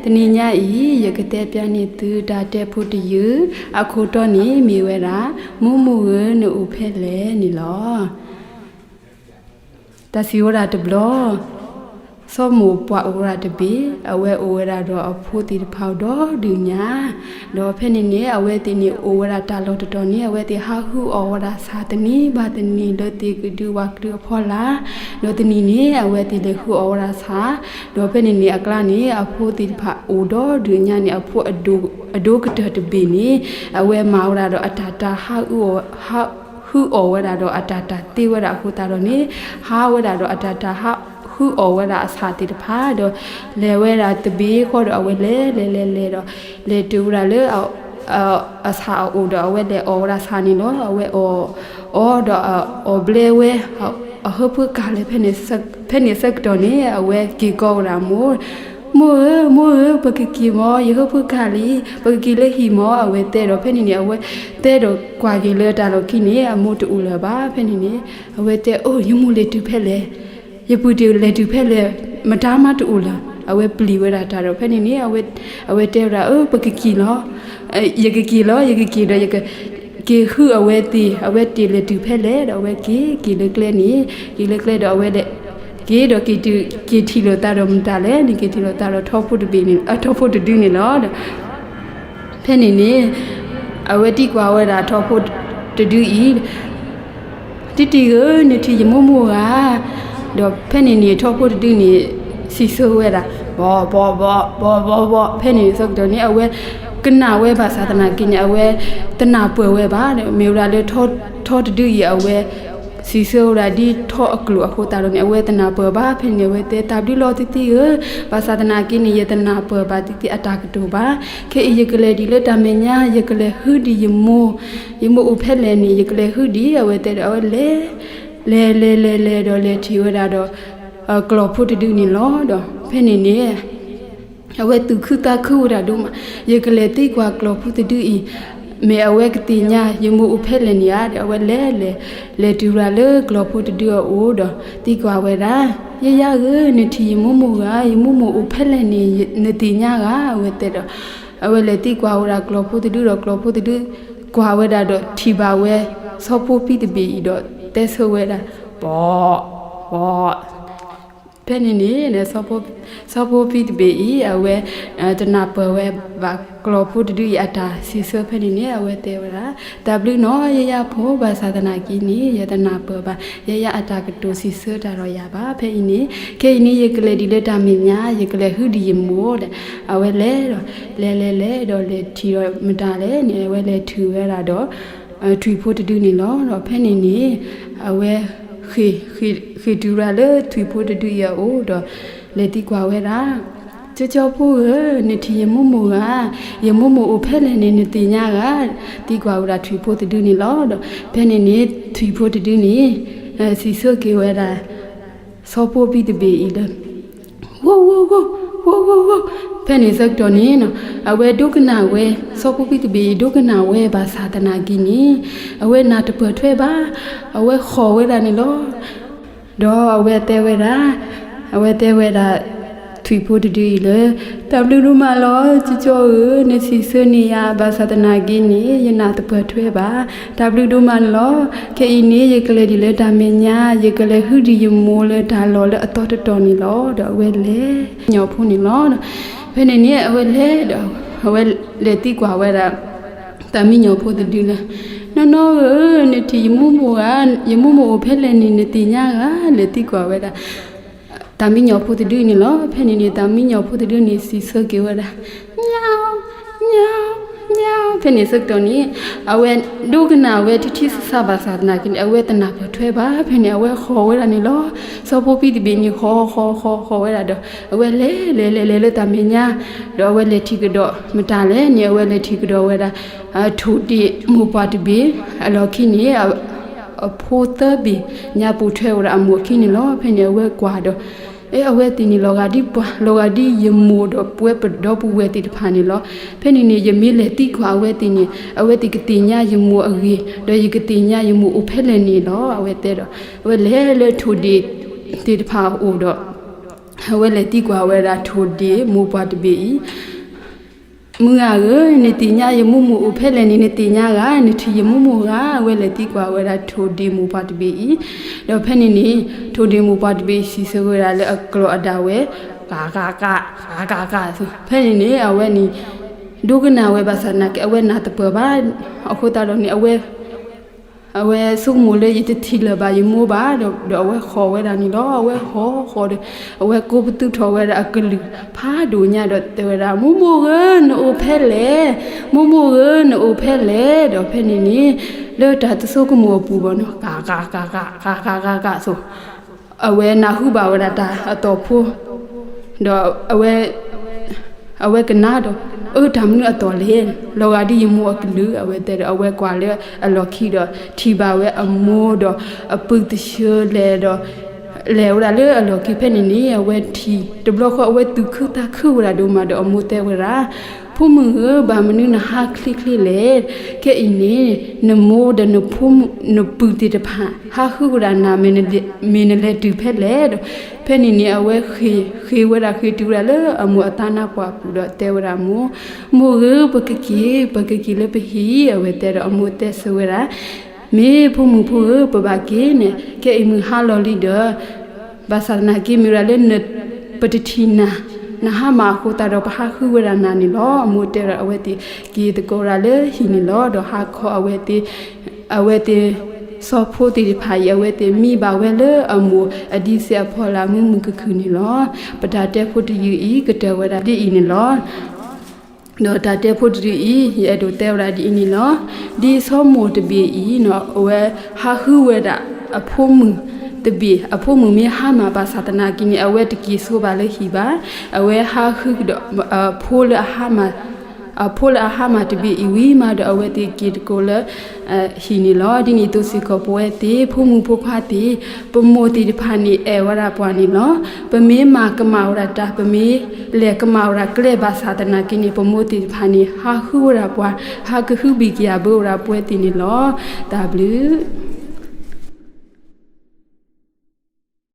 တနည်းညဤရကတဲ့ပြနေသူတာတဲ့ဖို့တယူအခုတော့နေမြေဝဲတာမူမူနူဖဲလေနီလောတစီဝရတဘလောစောမူပွားဝရတဘီအဝဲအိုဝရတော့အဖို့တီဖောက်တော့ဒူညာတော့ဖဲနေနေအဝဲတီနေအိုဝရတာလို့တော်နေအဝဲတီဟာဟုအောဝရစာတနီဘာတနီလို့တီကဒူဝကရဖောလာလို့တနီနေအဝဲတီလေဟုအောဝရစာတော့ဖဲနေနေအကလာနေအဖို့တီဖာအိုတော့ဒူညာနေအဖို့အဒိုကတတဘီနေအဝဲမာဝရတော့အတာတာဟာဟုအောဝရတော့အတာတာတီဝရအခုတာတော့နေဟာဝရတော့အတာတာဟာခုအော်ဝဲတာအစာတိတဖာတော့လဲဝဲတာတပီးခေါ်တော့အဝဲလဲတော့လဲတူတာလေအစာအိုတော့အဝဲလဲအော်ရာစာနေတော့အဝဲအော်တော့အော်ဘလဲဝဲအဟပုကလည်းဖဲနေဆက်တော့နေအဝဲကီကောရာမို့ပကကီမောယဟပုကလီပကကီလေဟီမောအဝဲတဲ့တော့ဖဲနေအဝဲတဲ့တော့ကွာကီလေတာလို့ခိနေအမို့တူလာပါဖဲနေအဝဲတဲ့အိုးယမှုလေးတူဖဲလေယပူတူလေတူဖဲလေမတားမတူလာအဝဲပလီဝဲတာတော့ဖဲနေနေအဝဲတဲရာပကကီလောယကကီတော့ယကကေခုအဝဲတီလေတူဖဲလေတော့အဝဲကီလေကလေနီကီလေကလေတော့အဝဲတဲ့ကေတော့ကီတီလို့တာတော့မတားလေဒီကီတီလို့တာတော့ထောဖို့တပီနေထောဖို့တဒူးနေလောဖဲနေနေအဝဲတီကွာဝဲတာထောဖို့တဒူးဤတီကိုနေတီမမို့ကတော့ဖဲနေနေထောဖို့တူနေစီဆိုးဝဲတာဘောဖဲနေစတော့နေအဝဲကနာဝဲပါသာသနာကိညာအဝဲတနာပွဲဝဲပါတဲ့မေရာလေထောတူရအဝဲစီဆိုးရာဒီထောအကလူအခုတာတော့နေအဝဲတနာပွဲပါဖဲနေဝဲတဲ့တပ်ဒီလောတီရပါသာသနာကိနေယတနာပွဲပါတီအတာကတူပါခေယကလေဒီလေတမညာယကလေဟူဒီယမိုဥဖဲလေနေယကလေဟူဒီအဝဲတဲ့အဝဲလေတော့လေထီဝဲတာတော့ကလောဖို့တူနေလောတော့ဖဲနေနေအဝဲသူခုတာခုတာတို့ယကလေတိကွာကလောဖို့တူဤမေအဝဲကတိညာယမှုဥဖဲလေနေရတဲ့အဝဲလေတူရလေကလောဖို့တူအိုတော့တိကွာဝဲတာရနေထီမမှုဥဖဲလေနေတိညာကဝဲတဲ့တော့အဝဲလေတိကွာဝတာကလောဖို့တူတော့ကလောဖို့တူကွာဝဲတာတော့ထီပါဝဲဆောဖို့ပိတပီတော့တဲဆိုဝဲတာဘောဖဲနေနေဆောဖို့ပိတပီအဝဲတနာပွဲဝဲဘာကလောဖို့တူရတာစီဆိုဖဲနေနေအဝဲတဲဝတာwနော်ရဖို့ဘာသာသနာကြီးနေယတနာပွဲပါရအတာကတူစီဆိုတာတော့ရပါဖဲနေခေနေရကလေးဒီလက်တာမင်းများရကလေးဟူဒီမို့တဲ့အဝဲလဲတော့တော့လေထီတော့မတာလဲနေဝဲလဲထူဝဲတာတော့ထွေဖို့တူနေလောတော့ဖဲနေနေအဝဲခေတူရလေထွေဖို့တူရအိုတော့လေတိကွာဝဲတာကြောဖို့နေတီယမမအိုဖဲလေနေတင်ညာကတိကွာဝတာထွေဖို့တူနေလောတော့ဖဲနေနေထွေဖို့တူနေစီဆိုကေဝဲတာစောဖို့ပြီးတပေဤလေဝိုဖဲနေစက်တော်နေနော်အဝဲဒုက္ခနာဝဲစောပုပိတဘီဒုက္ခနာဝဲဘာသာတနာကိနီအဝဲနာတပွထွဲပါအဝဲခေါ်ဝဲတာနေလောတော့အဝဲတဲဝဲတာထွေဖို့တူလေတဘလူမလောကြောနေစီစနီယာဘာသာတနာကိနီယနာတပွထွဲပါတဘလူမလောခေဤနေရကလေးဒီလေတာမညာရကလေးဟူဒီယမိုလေဒါလောလေအတော်တော်နေလောတော့ဝဲလေညောဖို့နေလောဖဲနေနေအဝဲလေတော့အဝဲလေတိကွာဝဲတာတမီညောဖို့တူလေနော်နေတီယမှုဖဲလေနေတိညာကလေတိကွာဝဲတာတမီညောဖို့တူနေလောဖဲနေနေတမီညောဖို့တူနေစီစကေဝဲတာညောဖဲနေစက်တော်နေအဝဲဒုကနာဝဲတိစဘာသာနာကိအဝဲတနာထွဲပါဖဲနေအဝဲခေါ်ဝဲတာနေလောစောဖို့ပြီးဒီဘင်းခေါ်ဝဲတာတော့အဝဲလေတမညာတော့ဝဲလေတီကတော့မတားလဲနေဝဲလေတီကတော့ဝဲတာထူတီမူပါတဘီအလောခိနေအဖို့တဘီညာပူထွဲဝရအမှုခိနေလောဖဲနေဝဲကွာတော့အဝဲတင်နီလောကဒီယမို့တော့ပွဲပတော့ပူဝဲတီတဖာနေလောဖဲနေနေယမီလေတိခွာဝဲတင်နေအဝဲတီကတိညာယမို့အကြီးတော့ယကတိညာယမို့အဖဲလေနေလောအဝဲတဲ့တော့ဝဲလေထူဒီတီတဖာအိုတော့ဟ အဝဲလေတိကွာဝဲတာထိုဒီမူပွားတပီမူရကနေတိညာယမှုမှုဖဲလေနေတိညာကနေထီယမှုမှုကဝဲလေတိကွာဝဲတာထိုဒီမူပွားတပီတော့ဖဲနေနေထိုဒီမူပွားတပီစီဆိုရလေအကလောအတာဝဲကာဆိုဖဲနေနေအဝဲနီဒုကနာဝဲဘာစနာကအဝဲနာတပဘာအခုတာတော့နေအဝဲစုမူလေယတတိလဘာယမိုးပါတော့အဝဲခေါ်ဝဲတာနီတော့အဝဲခေါ်တယ်အဝဲကိုပတုထော်ဝဲတာအကလူဖာဒူညာတော့တေရာမူကနိုဖဲလေမူကနိုဖဲလေတော့ဖဲနေနေလေတာတဆုကမောပူဘောနော်ကာဆိုအဝဲနာဟုပါဝရတာအတော်ဖို့တော့အဝဲကနာတော့ဓမ္မနအတော်လေလောကဒီယမိုအကလူအဝဲတဲ့အဝဲကွာလေအလော်ခီတော့ထီပါဝဲအမိုးတော့အပုတ်တရှလေတော့လေဝရလေအလော်ခီဖဲနေနေအဝဲထီတဘလခအဝဲသူခတာခဝရတော့မတော့အမိုးတဲဝရာဖုမဘာမနုနဟာခလိလေကဲအင်းနေနမိုးဒနဖုမနပူတိတဖာဟာခူရနာမင်းလေတူဖဲလေတော့ဖဲနေနေအဝဲခေဝရခေတူရလေအမိုးအတနာပွားပူတော့တဲဝရမိုးပကကီလေပဟီအဝဲတဲတော့အမိုးတဲဆွေရာမေဖုမပဘာကီနေကဲအင်းဟာလော်လီဒဘာသာနာကီမီရလေနပတတိနာနာဟာမာခုတာတော့ဘာခုဝရနာနီလောအမိုတဲရအဝဲတီကီတကောရလေဟီနီလောတော့ဟာခေါ်အဝဲတီစောဖို့တီဖာယဝဲတီမိဘဝဲလေအမိုအဒီဆဖော်လာမှုကခုနီလောပဒါတဲဖို့တီဤကတဲဝရဒီဤနီလောနော်တာတဲဖို့တီဤရဲ့တို့တဲဝရဒီဤနီလောဒီစောမိုတပီဤနော်အဝဲဟာခုဝဲတာအဖို့မှုတပီအဖို့မှုမြေဟာမှာပါသတနာကင်းအဝဲတကီဆိုပါလေဟီပါအဝဲဟာခုတော့ဖိုးလဟာမှာတပီဝီမှာတော့အဝဲတီကီတကိုလဟီနီလောဒီနီတုစီကပွဲတီဖုမှုဖုခွာတီပမိုတီတဖာနီအဲဝရပွားနီလောပမေးမာကမောရတာပမေးလေကမောရကလေဘာသတနာကင်းပမိုတီတဖာနီဟာခုရပွားဟာကခုဘီကီယာဘောရပွဲတီနီလော W